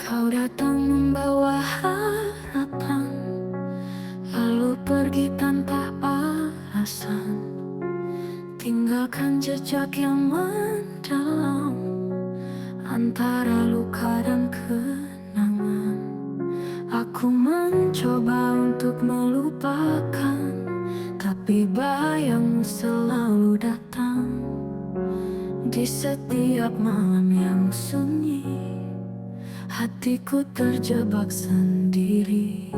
Kau datang membawa harapan, lalu pergi tanpa alasan, tinggalkan jejak yang mendalam antara luka dan kenangan. Aku mencoba untuk melupakan, tapi bayangmu selalu datang di setiap malam yang sunyi. Hatiku terjebak sendiri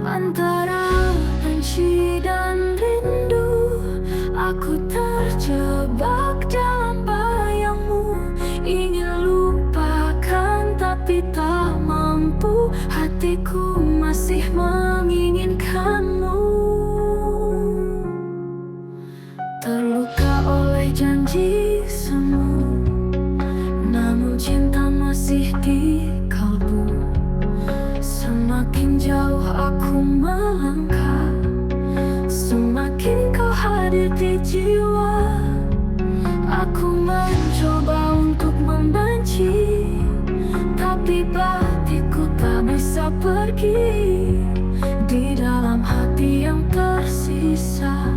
antara benci dan rindu. Aku terjebak dalam bayangmu, ingin lupakan tapi tak mampu. Hatiku masih menginginkanmu, terluka oleh janji semu, namun cinta masih di kalbu. Semakin jauh aku melangkah, semakin kau hadir di jiwa. Aku mencoba untuk membenci, tapi batinku tak bisa pergi. Di dalam hati yang tersisa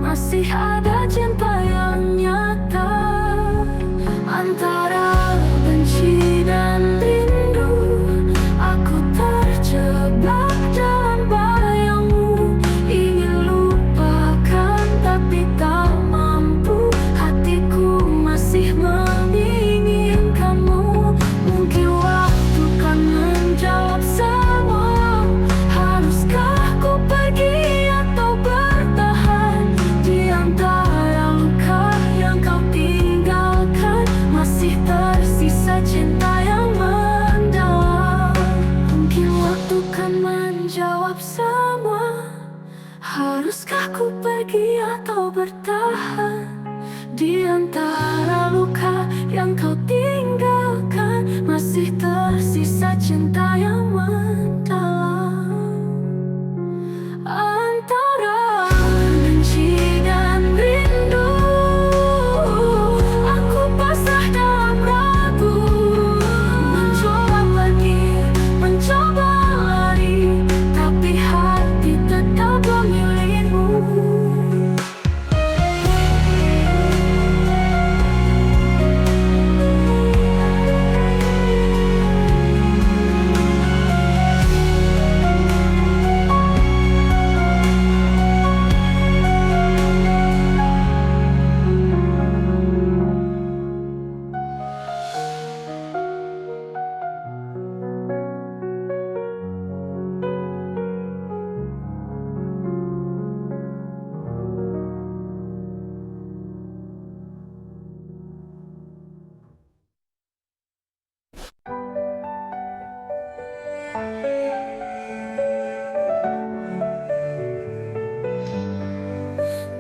masih ada cinta yang nyata. Antara benci dan rindu, aku terjebak dalam bayangmu, ingin lupakan tapi tak mampu. Hatiku masih menginginkanmu. Mungkin waktu kan menjawab semua. Haruskah ku pergi atau bertahan di antara luka yang kau tinggalkan? Masih tersisa cinta yang mendalam. Mungkin waktu kan menjawab semua. Haruskah ku pergi atau bertahan di antara luka yang kau tinggalkan? Masih tersisa cinta yang mendalam. Antara benci dan rindu, aku pasrah dalam ragu. Mencoba pergi, mencoba lari, tapi hati tetap memilihmu.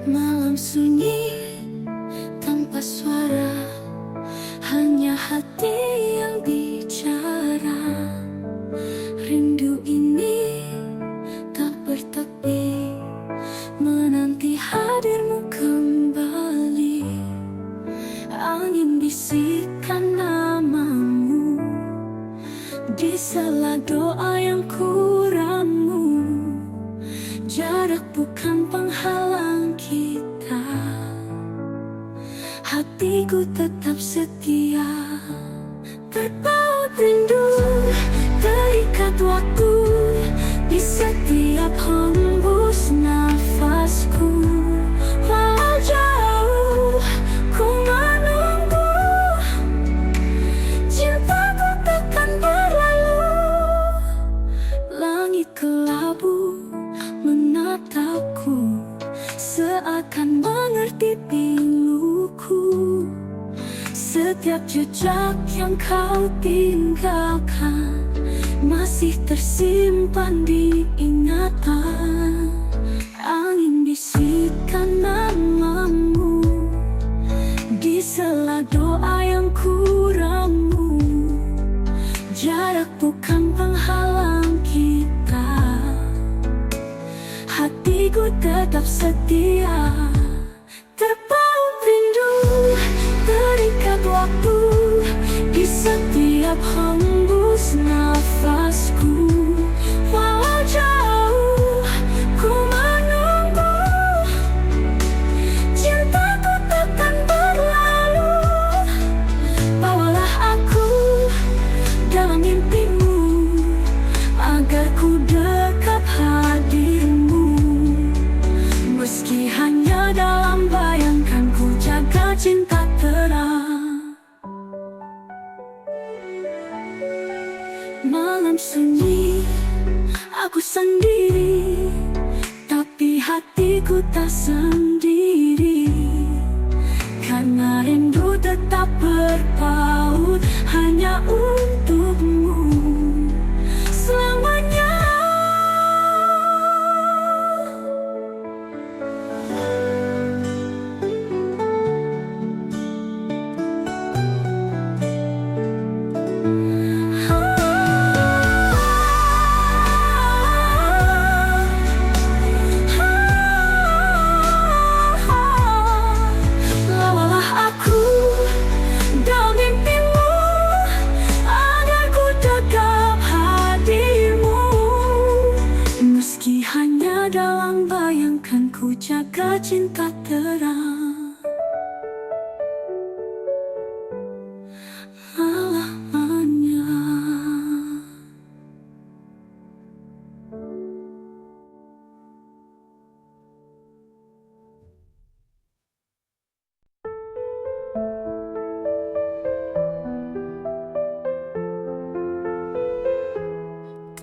Malam sunyi tanpa suara, hanya hati yang bicara. Rindu ini tak bertepi, menanti hadirmu kembali. Angin bisikan namamu di sela doa yang kuramu. Jarak bukan penghalang kita, hatiku tetap setia. Terpaut rindu, terikat waktu di setiap hembus nafasku. Walau jauh ku menunggu, cintaku takkan berlalu. Langit kelabu menatapku, seakan mengerti piluku. Setiap jejak yang kau tinggalkan masih tersimpan di ingatan. Angin bisikan namamu di sela doa yang kuramu. Jarak bukan penghalang kita, hatiku tetap setia. Terpaut rindu, terikat waktu di setiap setiap hembus nafasku. Walau jauh ku menunggu, cintaku takkan berlalu. Bawalah aku dalam mimpimu, agar ku dekat hadirmu. Meski hanya dalam bayangkan, ku jaga cinta terang. Malam sunyi, aku sendiri, tapi hatiku tak sendiri. Karena rindu tetap berpaut hanya untukmu selamanya. Dalam bayangkan, ku jaga cinta terang. Selamanya.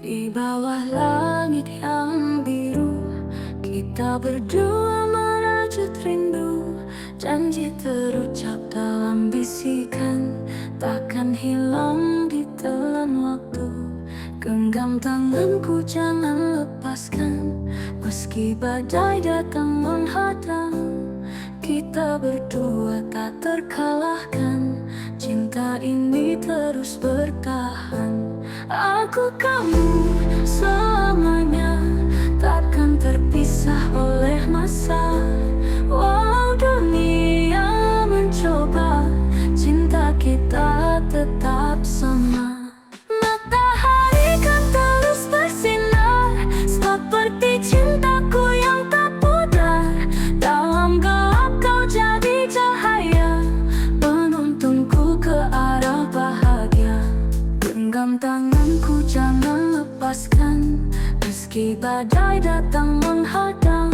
Di bawah langit yang biru, kita berdua merajut rindu. Janji terucap dalam bisikan, takkan hilang ditelan waktu. Genggam tanganku, jangan lepaskan. Meski badai datang menghadang, kita berdua tak terkalahkan. Cinta ini terus bertahan. Aku kamu selamanya, takkan terpisah oleh masa. Walau dunia mencoba, cinta kita tetap sama. Matahari kan terus bersinar, seperti cintaku yang tak pudar. Dalam gelap kau jadi cahaya, penuntunku ke arah bahagia. Genggam tanganku, jangan lepaskan. Meski badai datang menghadang,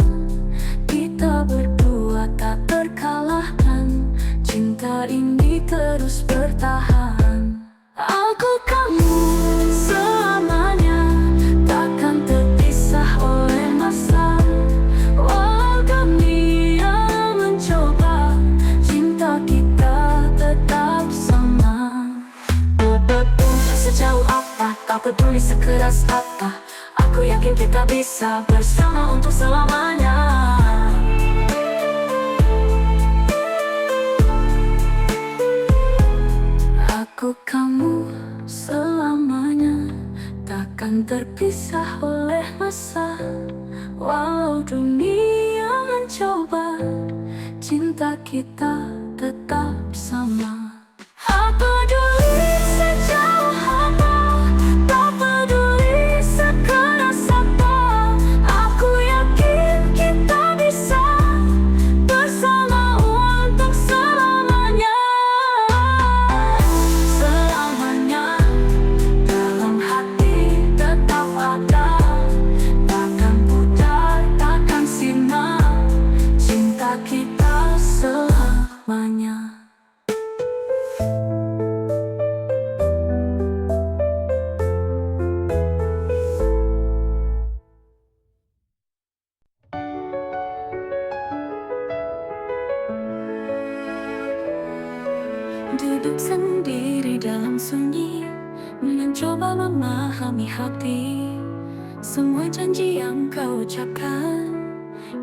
kita berdua tak terkalahkan. Cinta ini terus bertahan. Aku kamu selamanya, takkan terpisah oleh masa. Walau dunia mencoba, cinta kita tetap sama. Sejauh apa, tak peduli sekeras apa, aku yakin kita bisa bersama untuk selamanya. Aku kamu selamanya, takkan terpisah oleh masa. Walau dunia mencoba, cinta kita tetap sama. Tak peduli sejauh apa, tak peduli sekeras apa, aku yakin kita bisa bersama untuk selamanya. Selamanya dalam hati tetap ada, takkan pudar, takkan sirna. Cinta kita selamanya. Duduk sendiri dalam sunyi, mencoba memahami hati. Semua janji yang kau ucapkan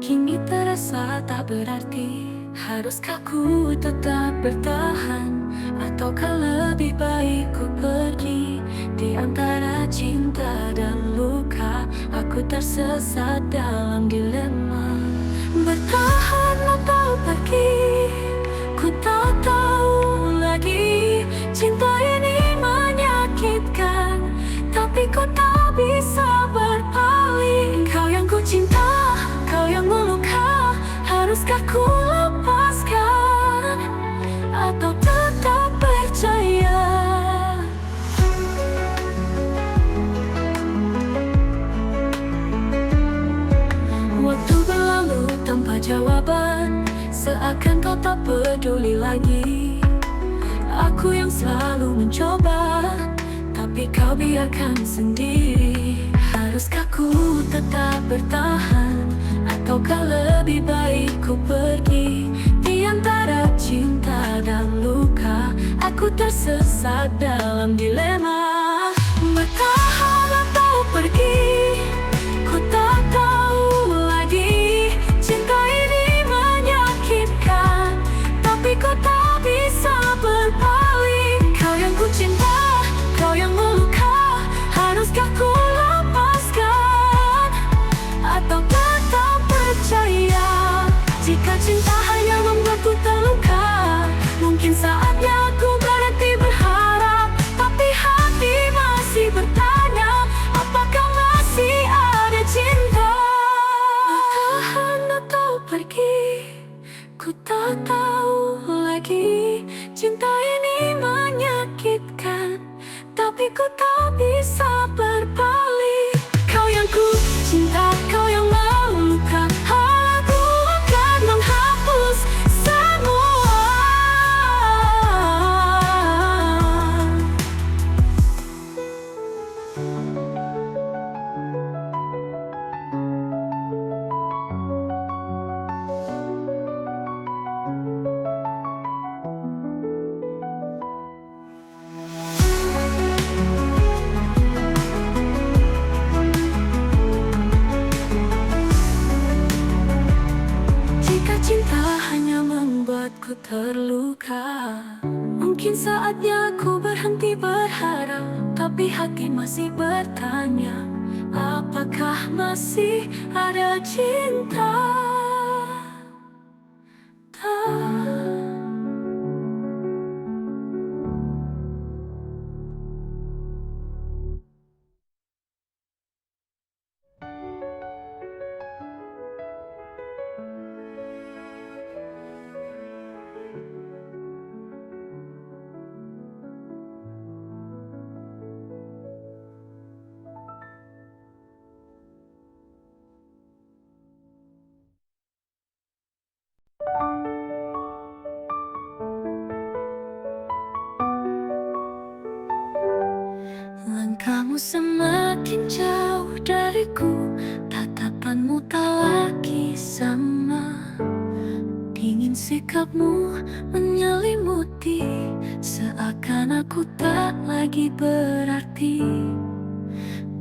kini terasa tak berarti. Haruskah ku tetap bertahan, ataukah lebih baik ku pergi? Di antara cinta dan luka, aku tersesat dalam dilema. Bertahan atau pergi, ku tak tahu lagi. Cinta ini menyakitkan. jawaban, seakan kau tak peduli lagi. Aku yang selalu mencoba, tapi kau biarkan sendiri. Haruskah ku tetap bertahan, ataukah lebih baik ku pergi? Di antara cinta dan luka, aku tersesat dalam dilema. Bertahan atau pergi, ku tak tahu lagi. Cinta ini menyakitkan, tapi kau tak bisa berpaling. Kau yang ku cinta, kau yang meluka. Haruskah ku lepaskan, atau tetap percaya? Jika cinta hanya membuatku terluka, mungkin saatnya aku berhenti berharap. Tapi hati masih bertanya, apakah masih ada cinta? Bertahan atau pergi, ku tak tahu lagi. Cinta ini menyakitkan, tapi ku tak bisa berpaling. Kau yang ku cinta, kau yang meluka. Aku akan menghapus semua. Jika cinta hanya membuatku terluka, mungkin saatnya aku berhenti berharap. Tapi hati masih bertanya, apakah masih ada cinta? Langkahmu semakin jauh dariku, tatapanmu tak lagi sama. Dingin sikapmu menyelimuti, seakan aku tak lagi berarti.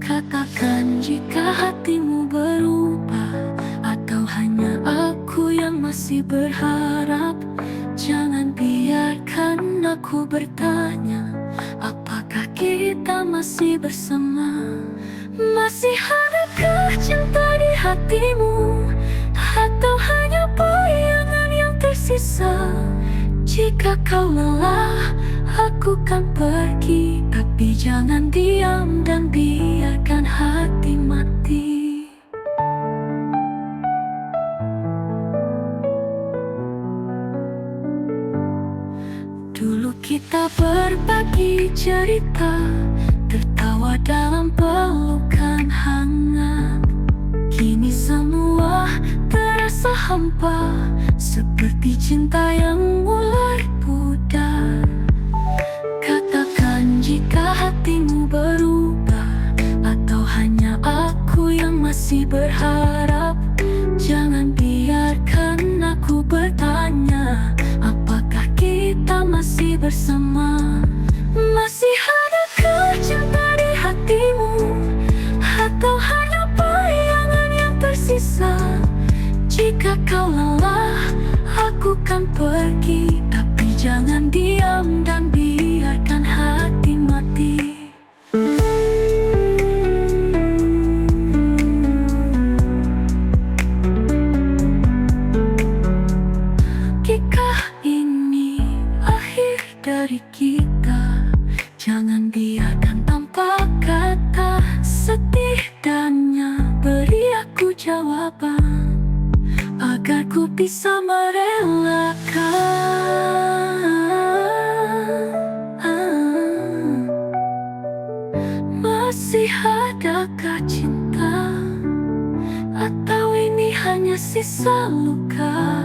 Katakan jika hatimu berubah, atau hanya aku yang masih berharap. Jangan biarkan aku bertanya, apakah kita masih bersama? Masih adakah cinta di hatimu, atau hanya bayangan yang tersisa? Jika kau lelah, aku kan pergi. Tapi jangan diam dan biarkan hati mati. Dulu kita berbagi cerita, tertawa dalam pelukan hangat. Kini semua terasa hampa, seperti cinta yang mulai pudar. Katakan jika hatimu berubah, atau hanya aku yang masih berharap. Jangan biarkan aku bertanya, apakah kita masih bersama? Masih adakah cinta di hatimu, atau hanya bayangan yang tersisa? Jika kau lelah, aku kan pergi. Tapi jangan diam dan biarkan hati mati. Jika ini akhir dari kita, jangan biarkan tanpa kata. Setidaknya beri aku jawaban, agar ku bisa merelakan. Masih adakah cinta, atau ini hanya hanya sisa luka.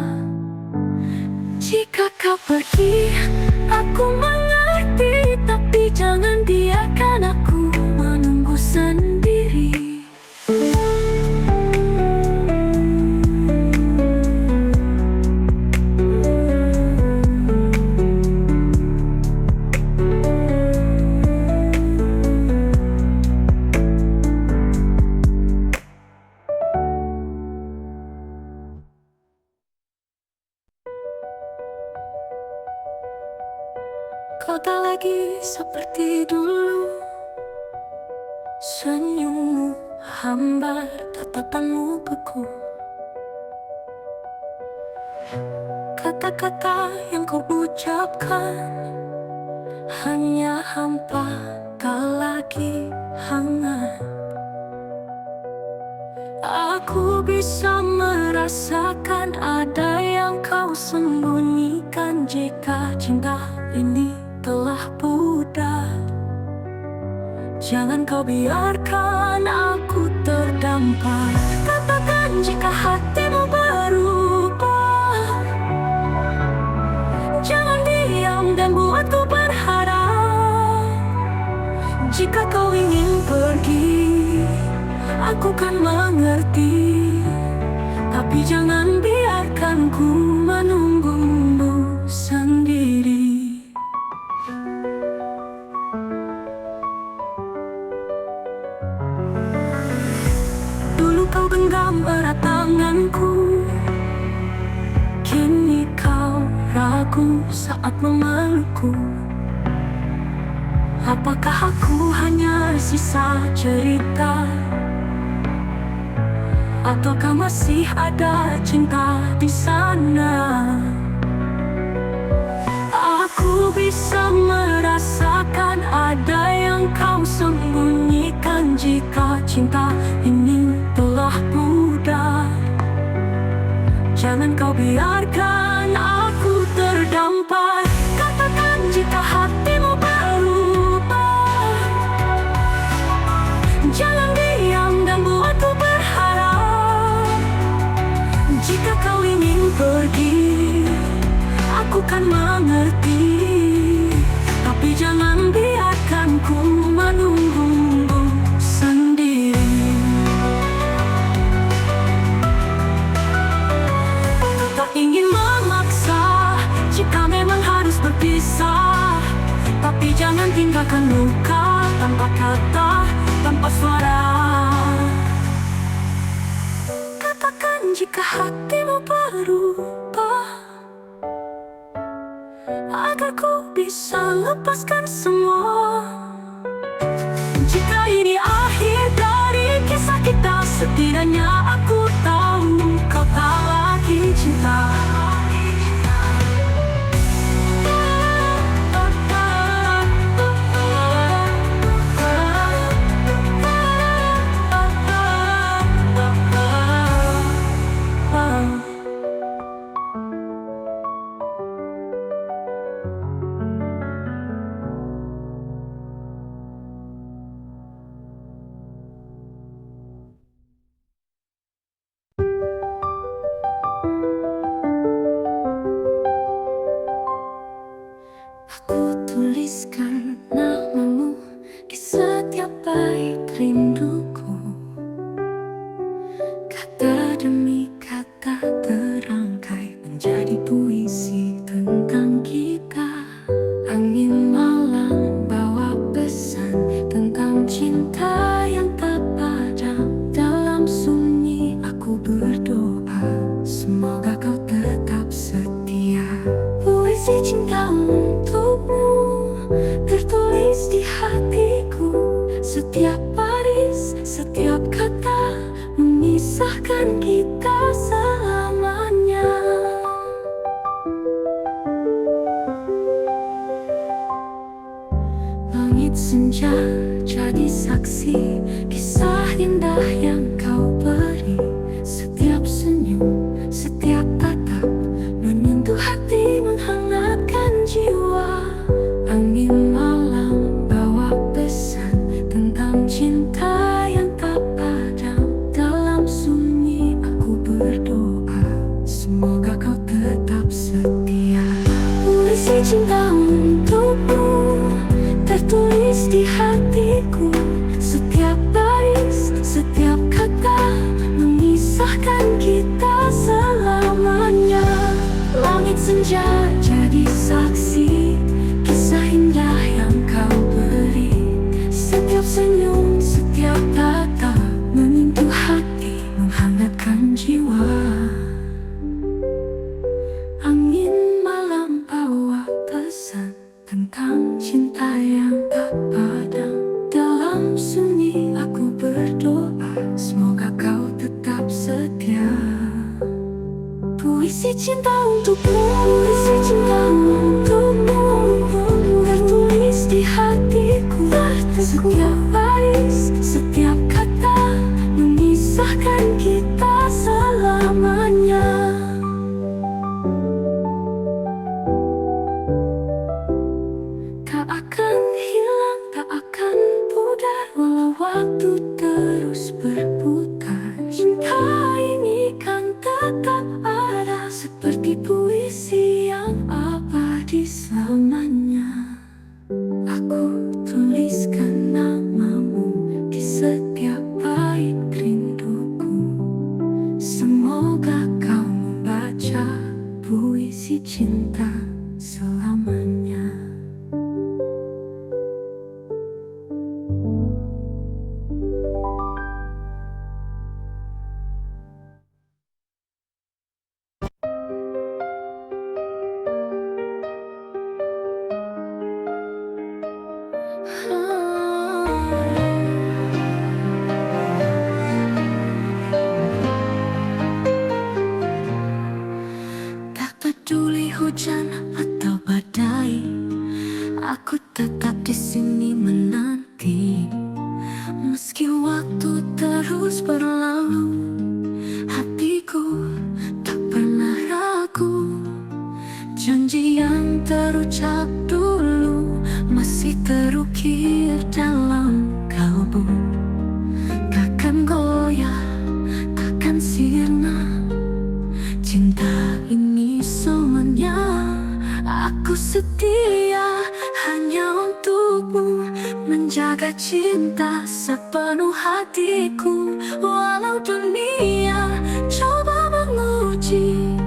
Jika kau pergi, aku mengerti, tapi jangan biarkan aku menunggu sendiri. Kau tak lagi seperti dulu, senyummu hambar, tatapanmu beku. Kata-kata yang kau ucapkan hanya hampa, tak lagi hangat. Aku bisa merasakan ada yang kau sembunyikan. Jika cinta ini telah pudar, jangan kau biarkan aku terdampar. Katakan jika hatimu berubah, jangan diam dan buatku berharap. Jika kau ingin pergi, aku kan mengerti, tapi jangan biarkan ku menunggumu sendiri. Dulu kau genggam erat tanganku, kini kau ragu saat memelukku. Apakah aku hanya sisa cerita, ataukah masih ada cinta di sana? Aku bisa merasakan ada yang kau sembunyikan. Jika cinta ini telah pudar, jangan kau biarkan aku terdampar. Katakan jika hatimu berubah, jangan diam dan buatku berharap. Jika kau ingin pergi, aku kan mengerti, tapi jangan biarkan ku menunggumu sendiri. Aku tak ingin memaksa jika memang harus berpisah, tapi jangan tinggalkan luka tanpa kata, tanpa suara. Katakan jika hatimu berubah, agar ku bisa lepaskan semua. Jika ini akhir dari kisah kita, setidaknya aku tahu kau tak lagi cinta. Puisi cinta untukmu, puisi cinta untukmu, tertulis di hatiku. Setiap baris, setiap kata memisahkan kita selamanya. Tak akan hilang, tak akan pudar, walau waktu terus berputar. Cinta ini kan tetap ada, seperti puisi yang abadi selamanya. Aku tuliskan namamu di setiap bait rinduku. Semoga kau membaca puisi cinta selamanya. Tak peduli hujan atau badai, aku tetap di sini menanti. Meski waktu terus berlalu, hatiku tak pernah ragu. Janji yang terucap dulu masih terukir dalam kalbu. Takkan goyah, takkan sirna, cinta ini semuanya. Aku setia hanya untukmu, menjaga cinta sepenuh hatiku. Walau dunia coba menguji,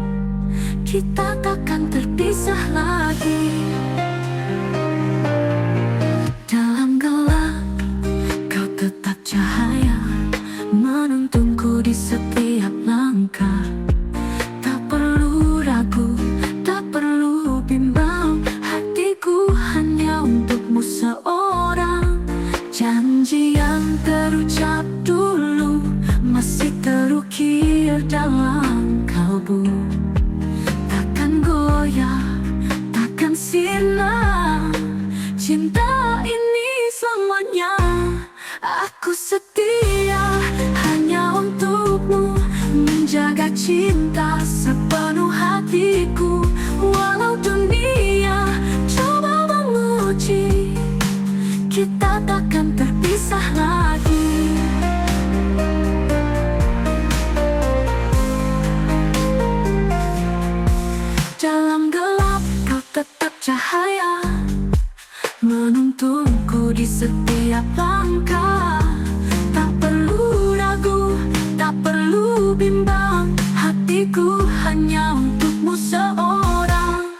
kita takkan terpisah lagi. Dalam gelap, kau tetap cahaya, menuntunku di setiap langkah. Tak perlu ragu, tak perlu bimbang, hatiku hanya untukmu seorang. Janji yang terucap dulu masih terukir dalam kalbu. Takkan goyah, takkan sirna, cinta ini selamanya. Aku setia hanya untukmu, menjaga cinta sepenuh hatiku. Walau dunia coba menguji, kita takkan terpisah lagi. Dalam gelap kau tetap cahaya, menuntunku di setiap langkah. Tak perlu ragu, tak perlu bimbang, hatiku hanya untukmu seorang.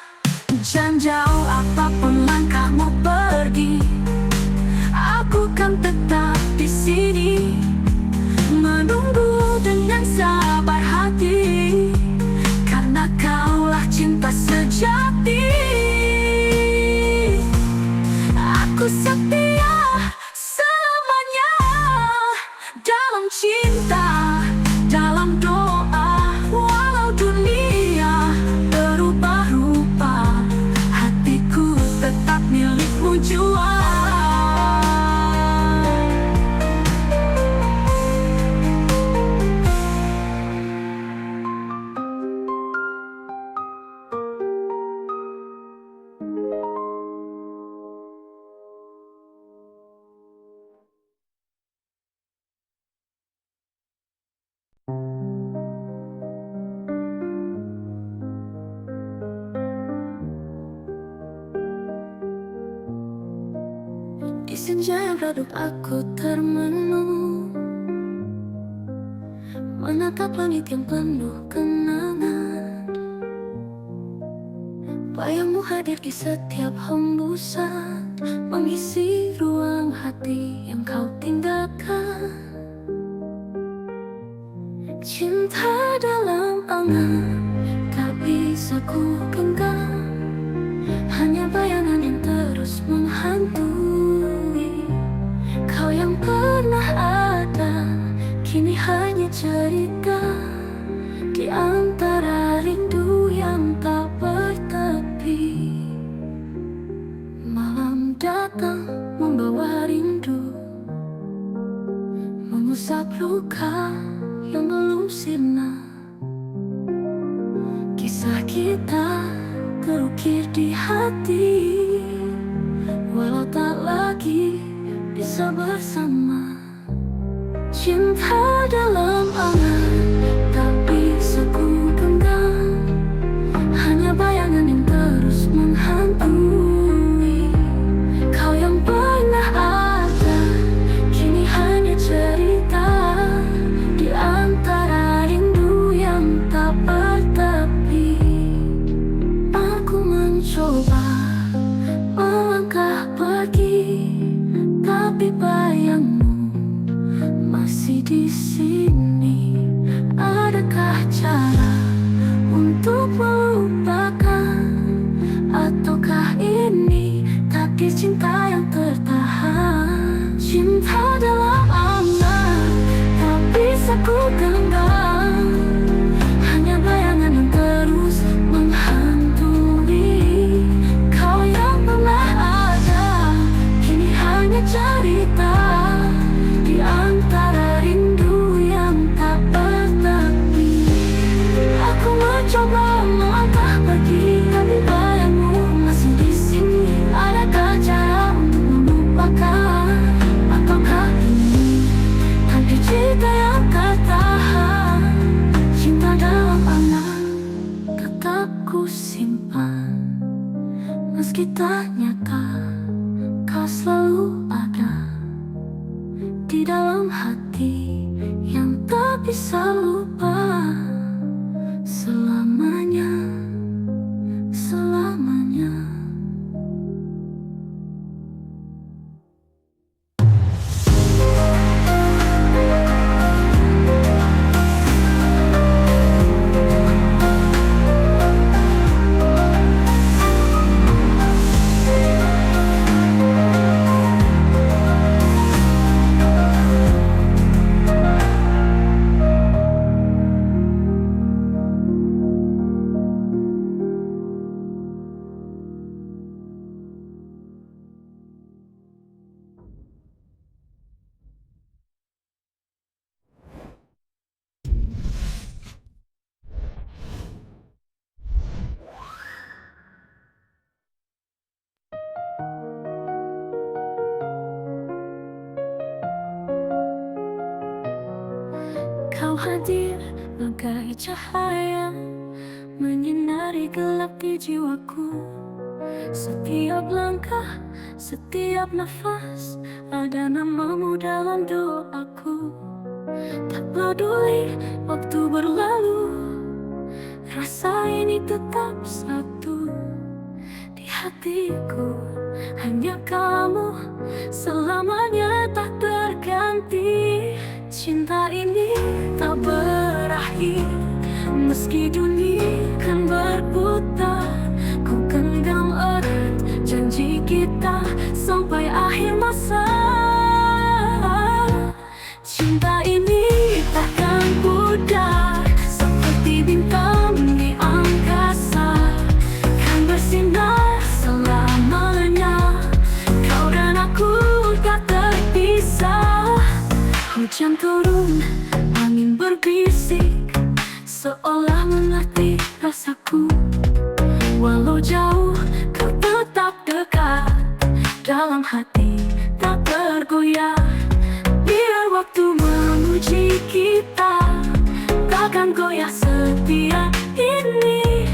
Jangan jauh apapun langkahmu pergi, aku kan tetap di sini, menunggu dengan sabar hati. Karena kaulah cinta sejati. Aku setia selamanya, dalam cinta, dalam doa. Walau dunia berubah rupa, hatiku tetap milikmu jua. Di senja yang redup aku termenung, menatap langit yang penuh kenangan. Bayangmu hadir di setiap hembusan, mengisi ruang hati yang kau tinggalkan. Cinta dalam angan tak bisa ku genggam, hanya bayangan yang terus menghantui. Kau yang pernah ada, kini hanya cerita di antara rindu. kita terukir di hati, walau tak lagi bisa bersama. Cinta dalam angan tak bisa ku genggam, hanya bayangan yang terus menghantui. Kau yang pernah ada, kini hanya cerita di antara rindu yang tak bertepi. Aku mencoba melangkah pergi, tapi bayangmu masih di sini. Adakah cara untuk melupakan, ataukah ini takdir cinta yang tertahan? Cinta dalam angan tak bisa ku genggam, hanya bayangan yang terus menghantui. Kau yang pernah ada, kini hanya cerita di antara rindu yang tak bertepi. Aku mencoba melangkah pergi, tapi bayangmu masih di sini. Adakah cara untuk melupakan, ataukah ini takdir cinta yang tertahan? Cinta dalam angan tetap ku simpan, meski tak nyata kau selalu ada di dalam hati yang tak bisa lupa selamanya, selamanya. Kau hadir bagai cahaya, menyinari gelap di jiwaku. Setiap langkah, setiap nafas, ada namamu dalam doaku. Tak peduli waktu berlalu, rasa ini tetap satu. Di hatiku hanya kamu, selamanya tak terganti. Cinta ini tak berakhir, meski dunia kan berputar. Ku genggam erat janji kita sampai akhir masa. Cinta ini takkan pudar, seperti bintang di angkasa, kan bersinar selamanya. Kau dan aku tak terpisah. Hujan turun, angin berbisik, seolah mengerti rasaku. Walau jauh, kau tetap dekat, dalam hati tak tergoyah. Biar waktu menguji kita, takkan goyah setia ini.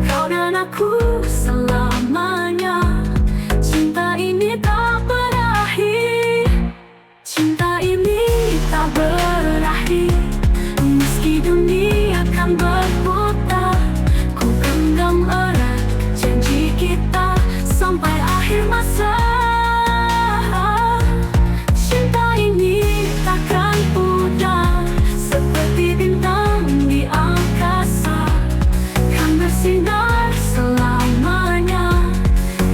Kau dan aku selamanya, cinta ini tak berakhir. Cinta ini tak berakhir, meski dunia kan berputar. Ku genggam erat janji kita sampai akhir masa. Cinta ini takkan pudar, seperti bintang di angkasa, kan bersinar selamanya.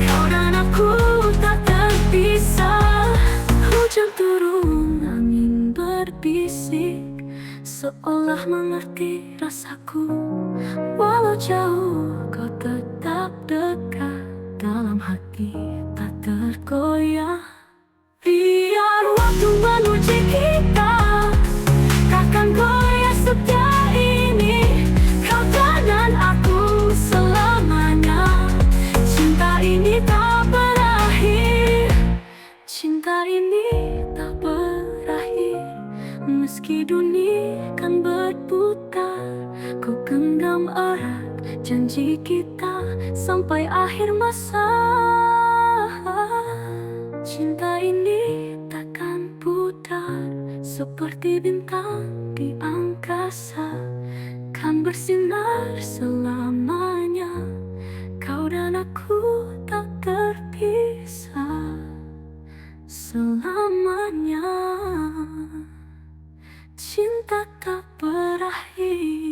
Kau dan aku tak terpisah. Hujan turun, angin berbisik, seolah mengerti rasaku. Walau jauh, kau tetap dekat, dalam hati tak tergoyah. Biar waktu menguji kita, takkan goyah setia ini. Kau dan aku dalam erat janji kita sampai akhir masa. Cinta ini takkan pudar seperti bintang di angkasa, kan bersinar selamanya. Kau dan aku tak terpisah selamanya. Cinta tak berakhir.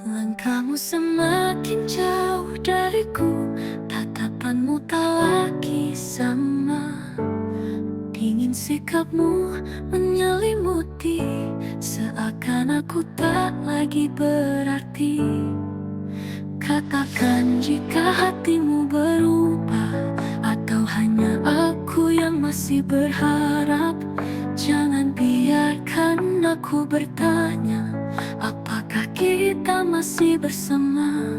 Langkahmu semakin jauh dariku, tatapanmu tak lagi sama. Dingin sikapmu menyelimuti, seakan aku tak lagi berarti. Katakan jika hatimu berubah, atau hanya aku yang masih berharap. Jangan biarkan aku bertanya, apakah kita masih bersama?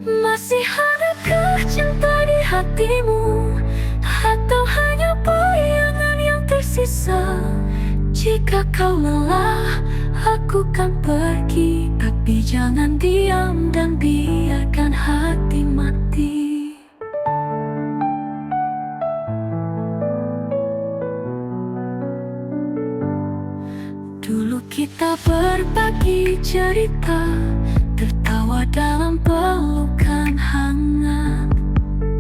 Masih adakah cinta di hatimu, atau hanya bayangan yang tersisa? Jika kau lelah, aku kan pergi, tapi jangan diam dan biarkan hati mati. Dulu kita berbagi cerita, tertawa dalam pelukan hangat.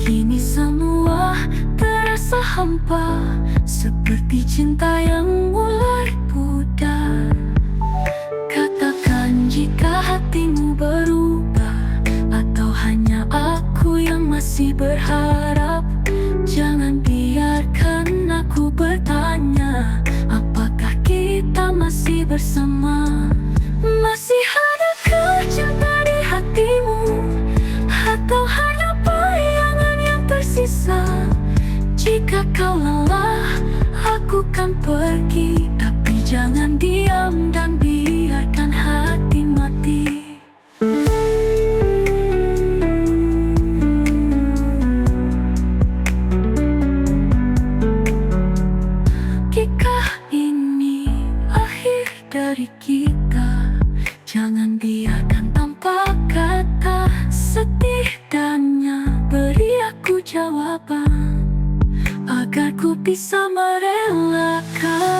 Kini semua terasa hampa, seperti cinta yang mulai pudar. Katakan jika hatimu berubah, atau hanya aku yang masih berharap. Jangan biarkan aku bertanya, apakah kita masih bersama? Masih adakah cinta di hatimu, atau hanya bayangan yang tersisa? Jika kau lelah, aku kan pergi, tapi jangan diam dan biarkan hati mati. Jika ini akhir dari kita, jangan biarkan tanpa kata. Setidaknya beri aku jawaban, agar ku bisa merelakan.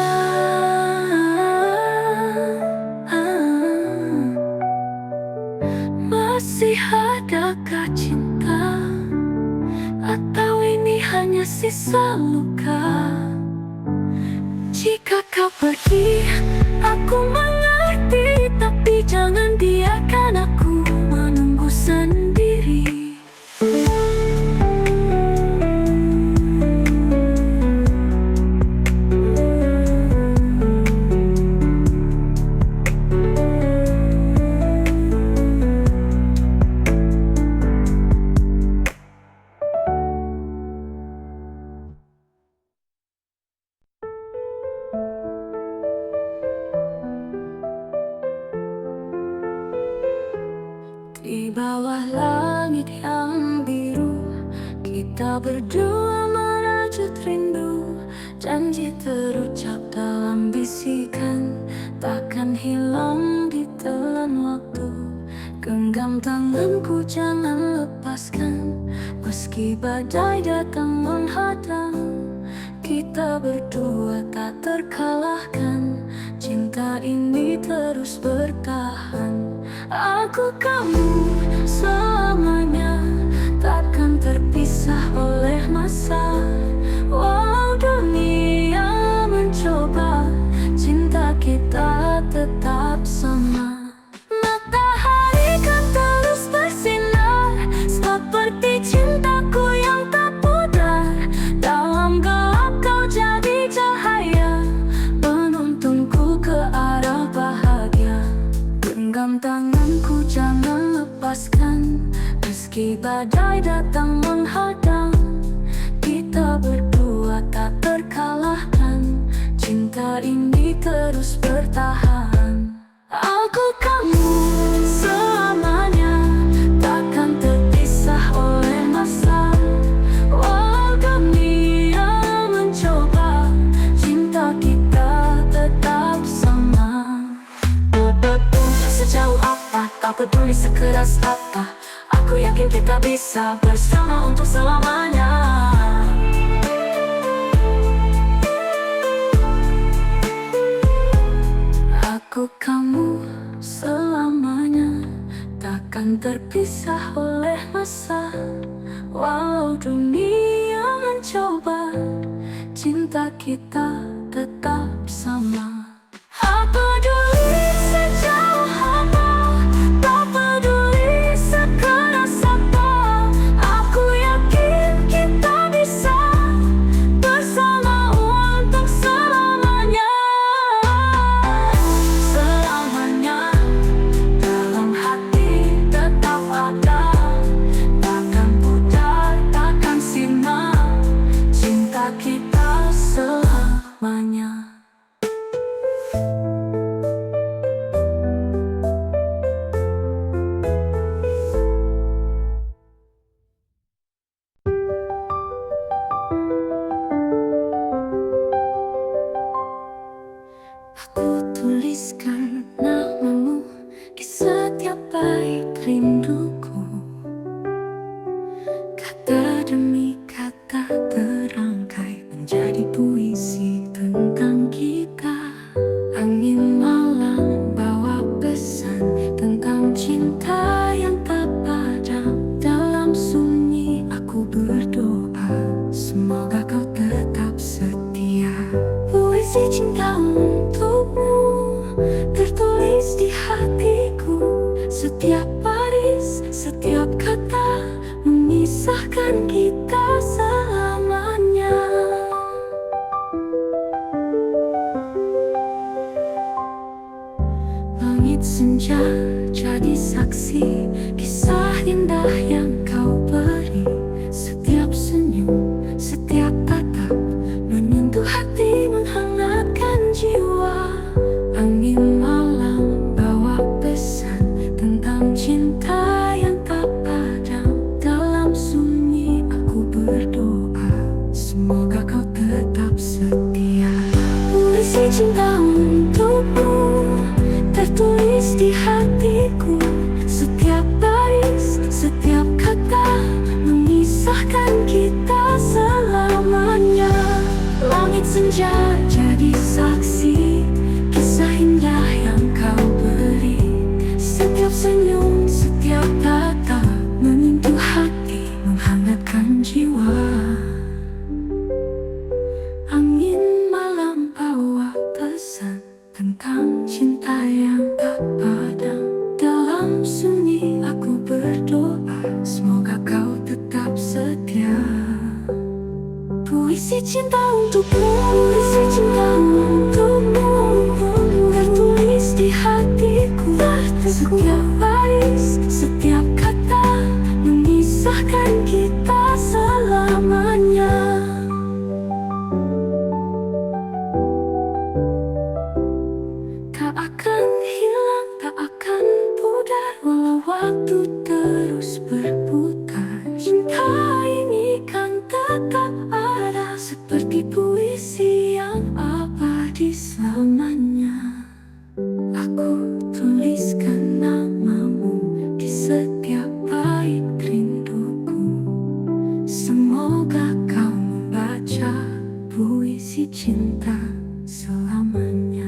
Masih adakah cinta, atau ini hanya sisa luka? Jika kau pergi, aku mengerti, tapi jangan biarkan aku menunggu sendiri. Di bawah langit yang biru, kita berdua merajut rindu. Janji terucap dalam bisikan, takkan hilang ditelan waktu. Genggam tanganku, jangan lepaskan, meski badai datang menghadang. Kita berdua tak terkalahkan, cinta ini terus bertahan. Aku kamu selamanya, takkan terpisah oleh masa. Walau dunia mencoba, cinta kita tetap sama. Matahari kan terus bersinar, seperti cintaku yang tak pudar. Dalam gelap kau jadi cahaya, penuntunku ke arah bahagia. Genggam tanganku, jangan lepaskan, meski badai datang menghadang. Kita berdua tak terkalahkan, cinta ini terus bertahan. Aku kamu selamanya, takkan terpisah oleh masa. Walau peduli sekeras apa, aku yakin kita bisa bersama untuk selamanya. Aku kamu selamanya, takkan terpisah oleh masa. Walau dunia mencoba, cinta kita tetap sama. Tak peduli sejauh apa, tak peduli sekeras apa, aku yakin kita bisa bersama untuk selamanya. Selamanya dalam hati tetap ada, takkan pudar, takkan sirna, cinta kita selamanya. Aku tuliskan namamu di setiap bait rinduku, kata demi kata terangkai menjadi puisi tentang kita. Angin malam bawa pesan tentang cinta yang tak padam. Dalam sunyi aku berdoa, semoga kau tetap setia. Puisi cinta untukmu tertulis di hatiku. Setiap baris, setiap kata memisahkan kita selamanya. Langit senja jadi saksi kisah indah yang kau beri. Setiap senyum, setiap tatap menyentuh hati, menghangatkan jiwa. Angin malam bawa pesan tentang cinta yang tak padam. Dalam sunyi aku berdoa, semoga kau tetap setia. Puisi cinta untukmu tertulis di hatiku. Setiap baris, setiap kata memisahkan kita selamanya. Langit senja jadi saksi kisah indah yang kau beri. Setiap senyum, setiap tatap menyentuh hati, menghangatkan jiwa. Angin malam bawa pesan tentang cinta yang tak padam. Dalam sunyi aku berdoa, semoga kau tetap setia. Puisi cinta untukmu, puisi cinta untukmu tertulis di hatiku. Setiap baris, setiap kata memisahkan kita selamanya. Tak akan hilang, tak akan pudar, walau waktu terus berputar. Cinta ini kan tetap ada, seperti puisi yang abadi selamanya. Aku tuliskan namamu di setiap bait rinduku. Semoga kau membaca puisi cinta selamanya.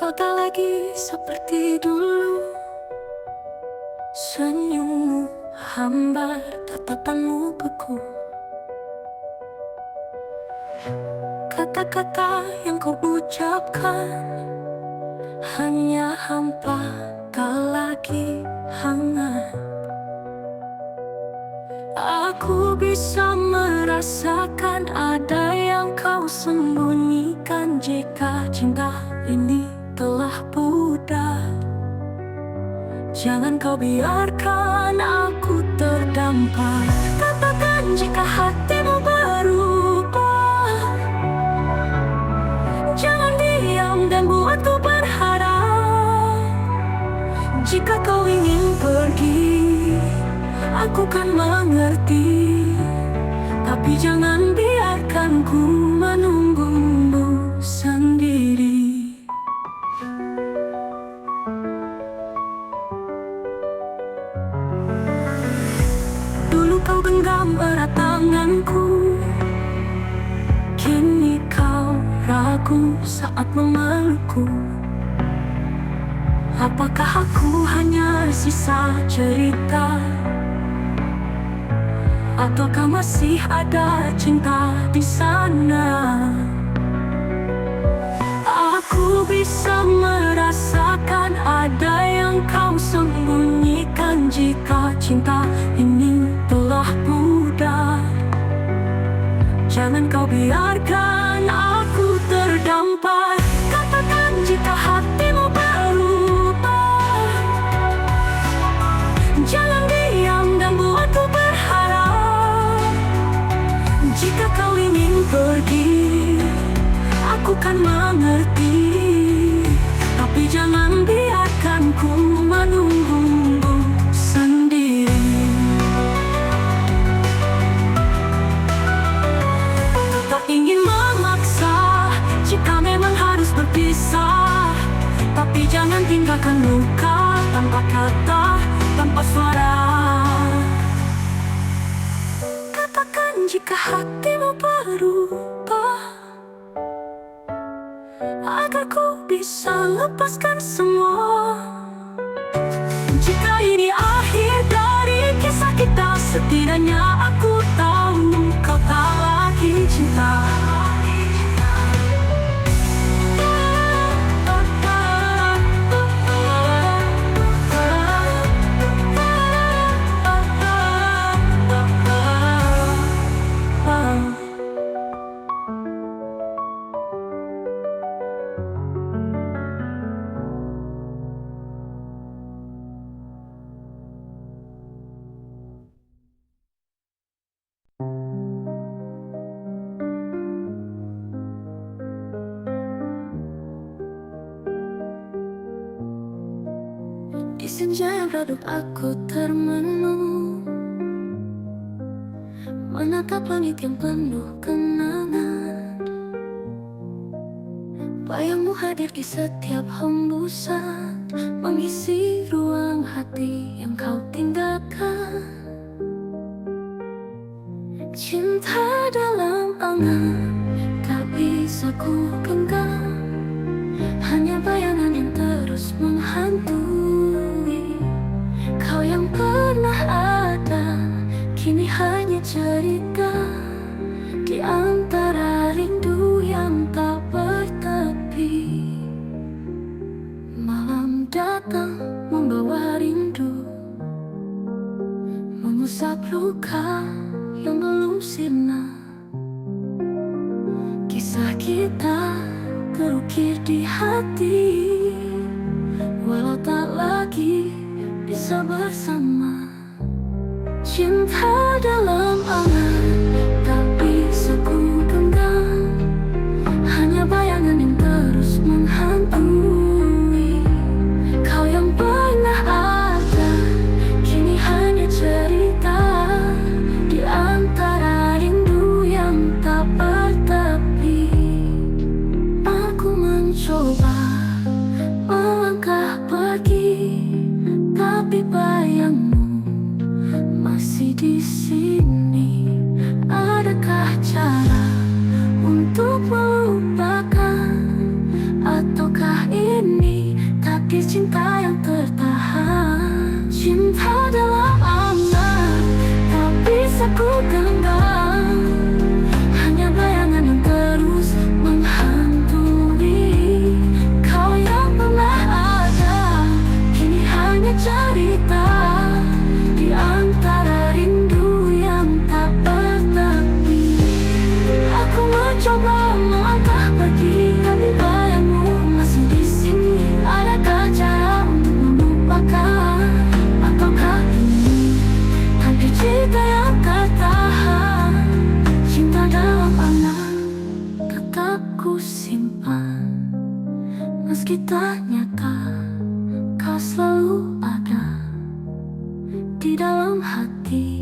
Kau tak lagi seperti dulu, senyummu hambar, tatapanmu beku. Kata-kata yang kau ucapkan hanya hampa, tak lagi hangat. Aku bisa merasakan ada yang kau sembunyikan. Jika cinta ini telah pudar, jangan kau biarkan aku terdampar. Katakan jika hatimu berubah, jangan diam dan buatku berharap. Jika kau ingin pergi, Aku kan mengerti, tapi jangan biarkan ku menunggumu sendiri. Dulu kau genggam erat tanganku, kini kau ragu saat memelukku. Apakah aku hanya sisa cerita, ataukah masih ada cinta di sana? Aku bisa merasakan ada yang kau sembunyikan. Jika cinta ini telah pudar, jangan kau biarkan aku terdampar. Katakan jika hatimu berubah, jangan diam dan buatku berharap. Jika kau ingin pergi, aku kan mengerti, tapi jangan biarkan ku menunggumu sendiri. Tak ingin memaksa jika memang harus berpisah, tapi jangan tinggalkan luka tanpa kata, tanpa suara. Katakan jika hatimu berubah, agar ku bisa lepaskan semua. Jika ini akhir dari kisah kita, setidaknya aku tahu kau tak lagi cinta. Di senja yang redup aku termenung, menatap langit yang penuh kenangan. Bayangmu hadir di setiap hembusan, mengisi ruang hati yang kau tinggalkan. Cinta dalam angan tak bisa ku genggam, hanya bayangan yang terus menghantui. Kau yang pernah ada, kini hanya cerita di antara rindu yang tak bertepi. Malam datang membawa rindu, mengusap luka yang belum sirna. Kisah kita terukir di hati, walau tak lagi bisa bersama. Cinta dalam angan tak bisa ku genggam, hanya bayangan yang terus menghantui. Kau yang pernah ada, kini hanya cerita di antara rindu yang tak bertepi. Aku mencoba melangkah pergi, tapi bayangmu masih di sini. Adakah cara untuk melupakan, ataukah ini takdir cinta yang tertahan? Cinta dalam angan tak bisa ku genggam, hanya bayangan yang terus menghantui. Kau yang pernah ada, kini hanya cerita di antara rindu yang tak bertepi. Aku mencoba melangkah pergi, tapi bayangmu masih di sini. Adakah cara untuk melupakan, ataukah ini takdir cinta yang tertahan? Cinta dalam angan tetap ku simpan, meski tak nyata, kau selalu ada di dalam hati.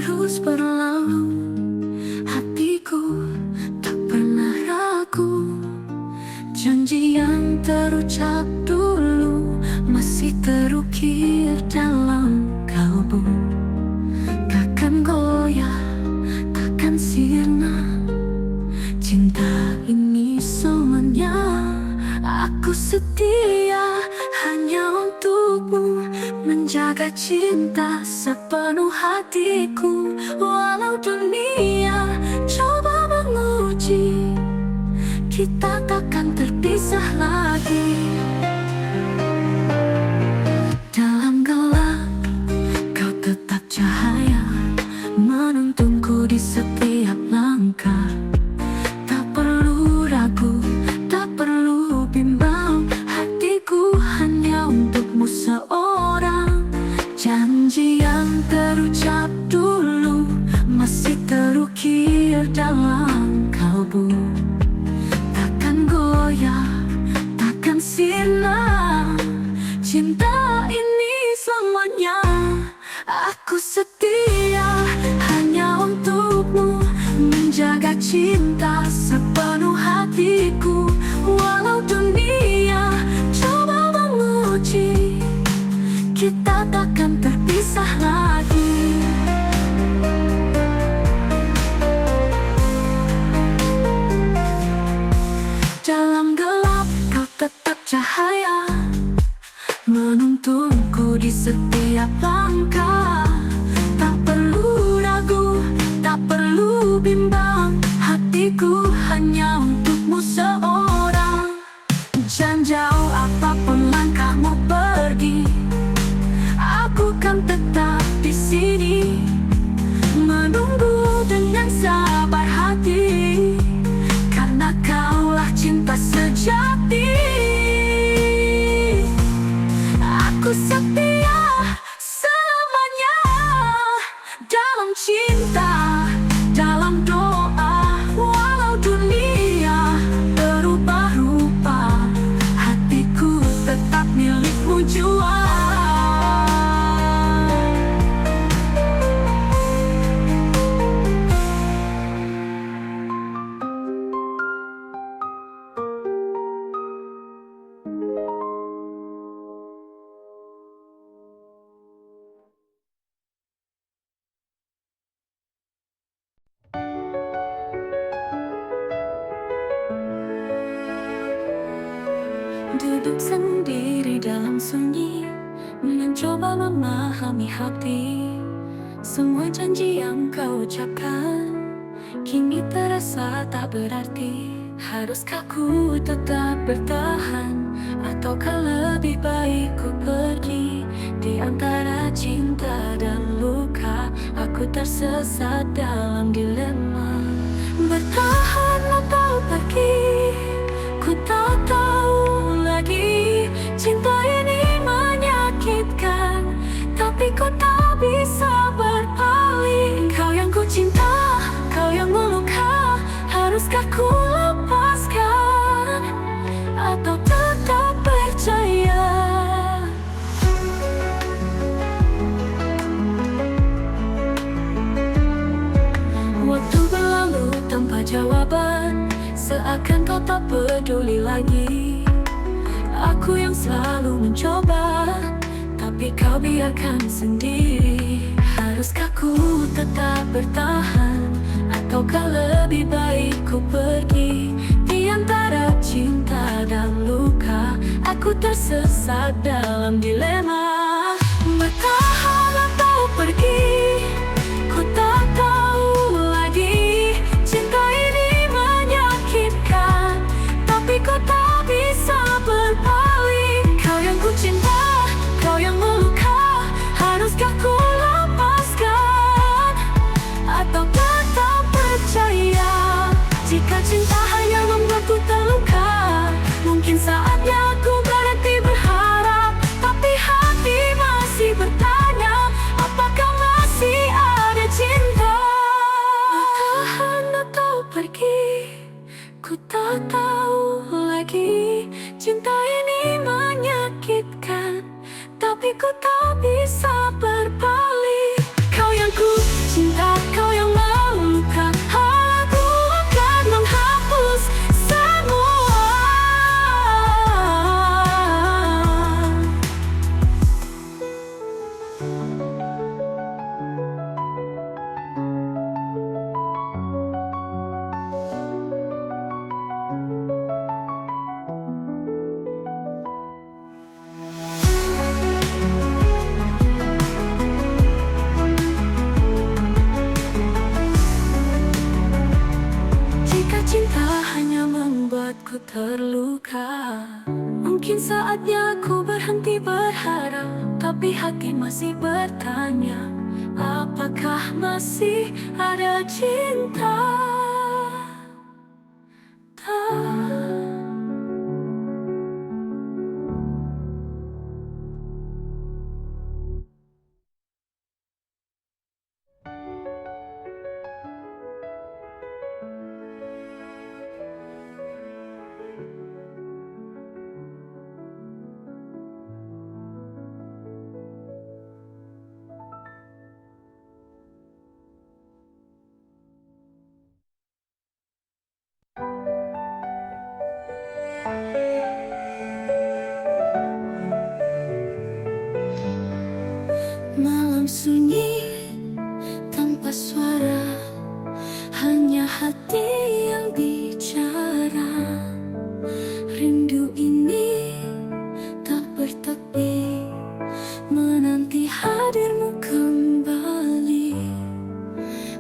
terus berlalu. Hatiku tak pernah ragu. Janji yang terucap dulu masih terukir dalam kalbu. Takkan goyah, takkan sirna. Cinta ini semuanya. Aku setia hanya untukmu, menjaga cinta sepenuh hatiku. Walau dunia coba menguji, kita takkan terpisah lagi. Dalam gelap kau tetap cahaya, menuntunku di setiap langkah. Tak perlu ragu, tak perlu bimbang, hatiku hanya untukmu seorang. Janji yang terucap dulu masih terukir dalam kalbu. Takkan goyah, takkan sirna. Cinta ini selamanya. Aku setia hanya untukmu, menjaga cinta sepenuh hatiku. Walau dunia coba menguji, kita takkan terpisah lagi. Dalam gelap kau tetap cahaya, menuntunku di setiap langkah. Tak perlu ragu, tak perlu bimbang, hatiku hanya untukmu seorang. Jangan jauh apapun langkahmu pergi, aku kan tetap di sini, menunggu dengan sabar hati. Karena kaulah cinta sejati. Aku setia selamanya dalam cinta, dalam doa. Walau dunia berubah rupa, hatiku tetap milikmu jua. Duduk sendiri dalam sunyi, mencoba memahami hati. Semua janji yang kau ucapkan kini terasa tak berarti. Haruskah ku tetap bertahan, ataukah lebih baik ku pergi? Di antara cinta dan luka, aku tersesat dalam dilema. Bertahan atau pergi, ku tak tahu lagi. Cinta ini menyakitkan, tapi ku tak bisa berpaling. Kau yang ku cinta, kau yang meluka. Haruskah ku lepaskan, atau tetap percaya? Waktu berlalu tanpa jawaban, seakan kau tak peduli lagi. Aku yang selalu mencoba, tapi kau biarkan sendiri. Haruskah ku tetap bertahan, ataukah lebih baik ku pergi? Di antara cinta dan luka, aku tersesat dalam dilema. Bertahan atau pergi, ku tak tahu lagi. Cinta ini menyakitkan, tapi ku tak bisa berpaling. Kau yang ku cinta, kau yang meluka. Haruskah ku lepaskan, atau tetap percaya? Jika cinta hanya membuatku terluka, mungkin saatnya aku berhenti berharap. Tapi hati masih bertanya, aku terluka. Mungkin saatnya aku berhenti berharap, tapi hati masih bertanya, apakah masih ada cinta? Malam sunyi tanpa suara, hanya hati yang bicara. Rindu ini tak bertepi, menanti hadirmu kembali.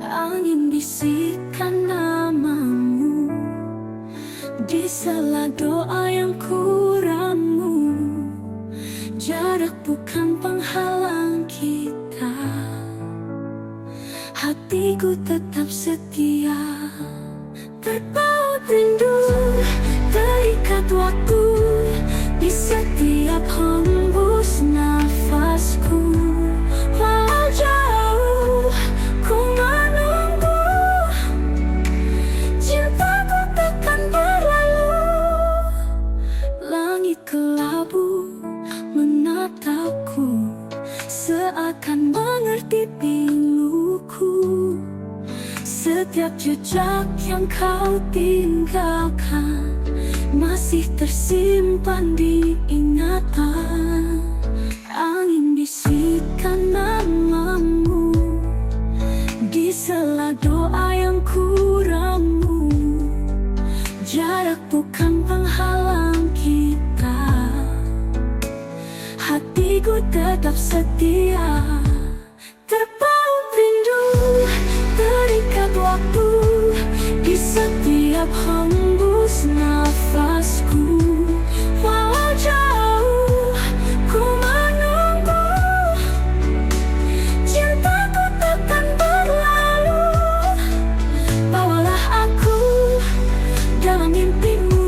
Angin bisikan namamu di sela doa yang kuramu. Jarak bukan penghalang kita, hatiku tetap setia. Terpaut rindu, terikat waktu di setiap hembus nafasku. Walau jauh ku menunggu, cintaku takkan berlalu. Langit kelabu menatapku, seakan mengerti piluku. Setiap jejak yang kau tinggalkan masih tersimpan di ingatan. Angin bisikan namamu di sela doa yang kuramu. Jarak bukan penghalang kita, hatiku tetap setia. Terpaut rindu, terikat waktu di setiap hembus nafasku. Walau jauh ku menunggu, cintaku takkan berlalu. Bawalah aku dalam mimpimu,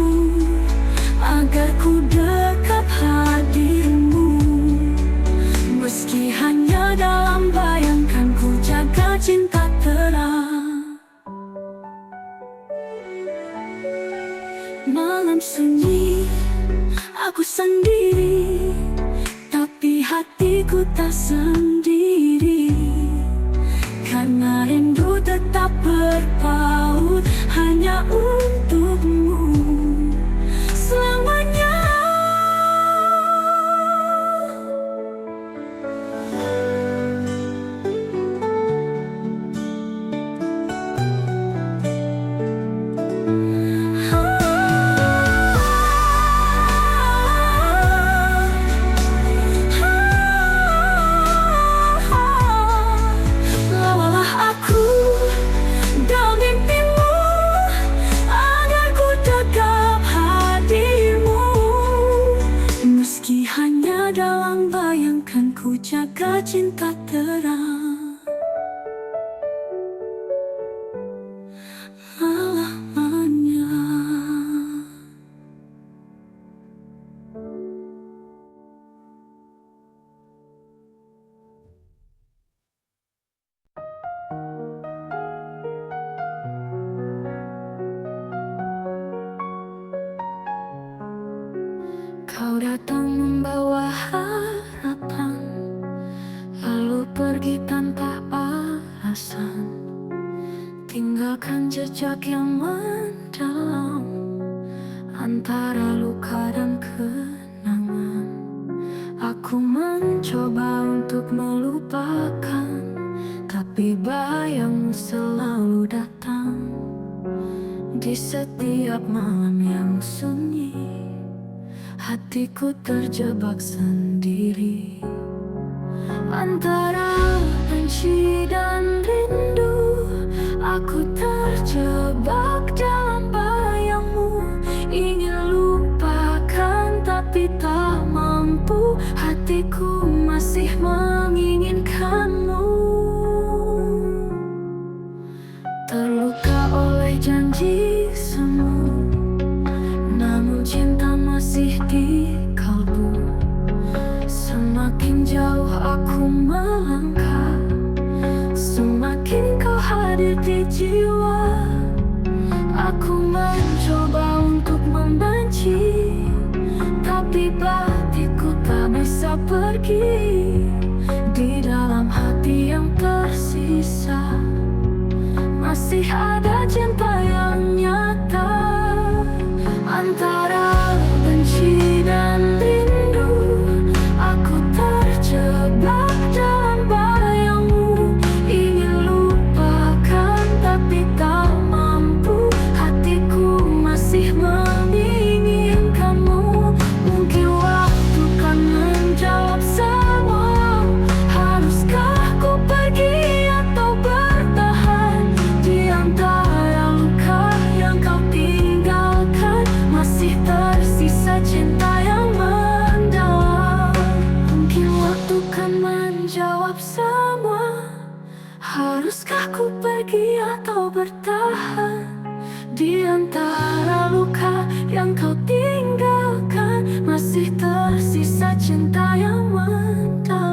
agar ku dekat hadirmu. Meski hanya dalam bayangkan, ku jaga cinta terang. Malam sunyi, aku sendiri, tapi hatiku tak sendiri. Karena rindu tetap berpaut hanya untukmu selamanya. Dalam bayangkan, ku jaga cinta terang selamanya. Kau datang membawa harapan, lalu pergi tanpa alasan. Tinggalkan jejak yang mendalam antara luka dan kenangan. Aku mencoba untuk melupakan, tapi bayangmu selalu datang di setiap malam yang sunyi. Hatiku terjebak sendiri antara benci dan rindu. Aku terjebak dalam bayangmu, ingin terluka oleh janji semu, namun cinta masih di kalbu. Semakin jauh aku melangkah, semakin kau hadir di jiwa. Aku mencoba untuk membenci, tapi batinku tak bisa pergi. Di dalam hati yang tersisa masih ada cinta yang nyata. Antara benci dan rindu, aku terjebak dalam bayangmu. Ingin lupakan tapi tak mampu, hatiku masih menginginkanmu. Mungkin waktu kan menjawab semua. Haruskah ku pergi atau bertahan di antara luka yang kau tinggalkan? Masih tersisa cinta yang mendalam. Mungkin waktu kan menjawab semua. Haruskah ku pergi atau bertahan di antara luka yang kau tinggalkan? Masih tersisa cinta yang mendalam.